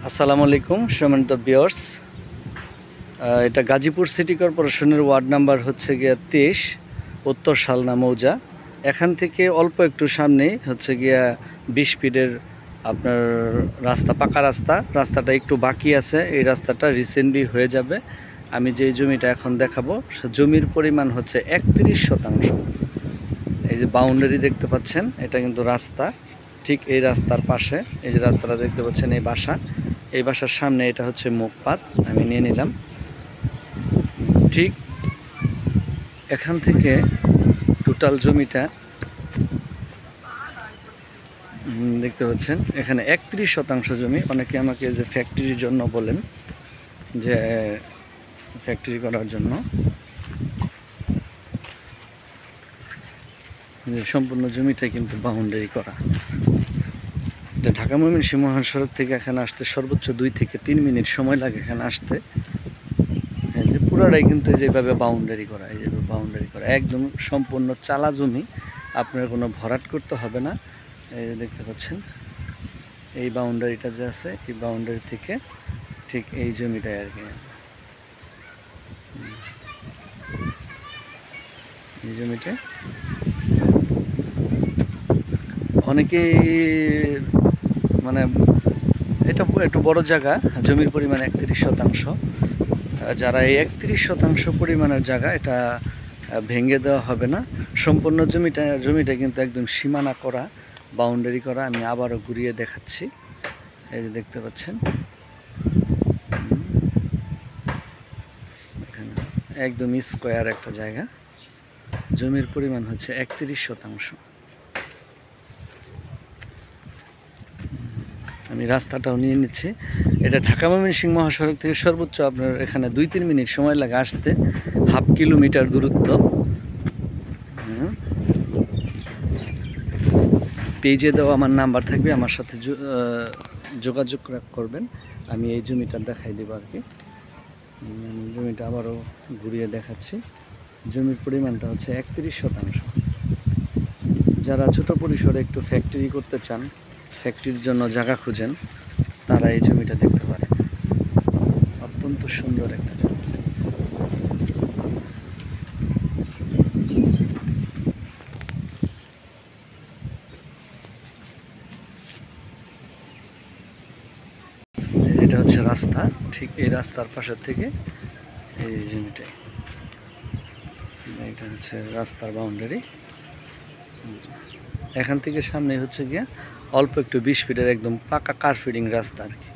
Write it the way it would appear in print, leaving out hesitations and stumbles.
আসসালামু আলাইকুম সম্মানিত ভিউয়ার্স, এটা গাজীপুর সিটি কর্পোরেশনের ওয়ার্ড নাম্বার হচ্ছে গিয়া 23 উত্তর শালনা মৌজা। এখান থেকে অল্প একটু সামনেই হচ্ছে গিয়া 20 ফিটের আপনার রাস্তা, পাকা রাস্তাটা একটু বাকি আছে। এই রাস্তাটা রিসেন্টলি হয়ে যাবে। আমি যে জমিটা এখন দেখাবো জমির পরিমাণ হচ্ছে 31%। এই যে বাউন্ডারি দেখতে পাচ্ছেন, এটা কিন্তু রাস্তা। ঠিক এই রাস্তার পাশে এই যে রাস্তাটা দেখতে পাচ্ছেন, এই বাসার সামনে এটা হচ্ছে মুখপাত। আমি নিয়ে নিলাম। ঠিক এখান থেকে টোটাল জমিটা দেখতে পাচ্ছেন, এখানে 31% জমি। অনেকে আমাকে যে ফ্যাক্টরির জন্য বলেন, যে ফ্যাক্টরি করার জন্য, যে সম্পূর্ণ জমিটা কিন্তু বাউন্ডারি করা। ঢাকা ময়মনসিংহ মহাসড়ক থেকে এখানে আসতে সর্বোচ্চ 2 থেকে 3 মিনিট সময় লাগে এখানে আসতে। এই যে পুরাটাই কিন্তু যেভাবে বাউন্ডারি করা, এই যে বাউন্ডারি করা, একদম সম্পূর্ণ চালা জমি। আপনার কোনো ভরাট করতে হবে না। এই যে দেখতে পাচ্ছেন, এই বাউন্ডারিটা যে আছে, এই বাউন্ডারি থেকে ঠিক এই জমিটাই আর কি। এই জমিটা অনেকেই মানে এটা একটু বড় জায়গা, জমির পরিমাণ 31%। যারা এই 31% পরিমাণের জায়গা, এটা ভেঙে দেওয়া হবে না। সম্পূর্ণ জমিটা কিন্তু একদম সীমানা করা, বাউন্ডারি করা। আমি আবারও ঘুরিয়ে দেখাচ্ছি। এই যে দেখতে পাচ্ছেন, এখানে একদম স্কোয়ার একটা জায়গা। জমির পরিমাণ হচ্ছে 31%। আমি রাস্তাটাও নিয়ে নিচ্ছি। এটা ঢাকা ময়মনসিংহ মহাসড়ক থেকে সর্বোচ্চ আপনার এখানে 2-3 মিনিট সময় লাগে আসতে, হাফ কিলোমিটার দূরত্ব। পেজে দেওয়া আমার নাম্বার থাকবে, আমার সাথে যোগাযোগ করবেন। আমি এই জমিটা দেখাই দেবো আর কি। জমিটা আবারও ঘুরিয়ে দেখাচ্ছি। জমির পরিমাণটা হচ্ছে 31%। যারা ছোট পরিসরে একটু ফ্যাক্টরি করতে চান, ফ্যাক্টরির জন্য জায়গা খুঁজেন, তারা এই জমিটা দেখতে পারে। অত্যন্ত সুন্দর একটা জমি। এটা হচ্ছে রাস্তা, ঠিক এই রাস্তার পাশের থেকে এই জমিটাই। এটা হচ্ছে রাস্তার বাউন্ডারি। এখান থেকে সামনে হচ্ছে গিয়া অল্প একটু 20 ফিটের একদম পাকা কার ফিডিং রাস্তা আর কি।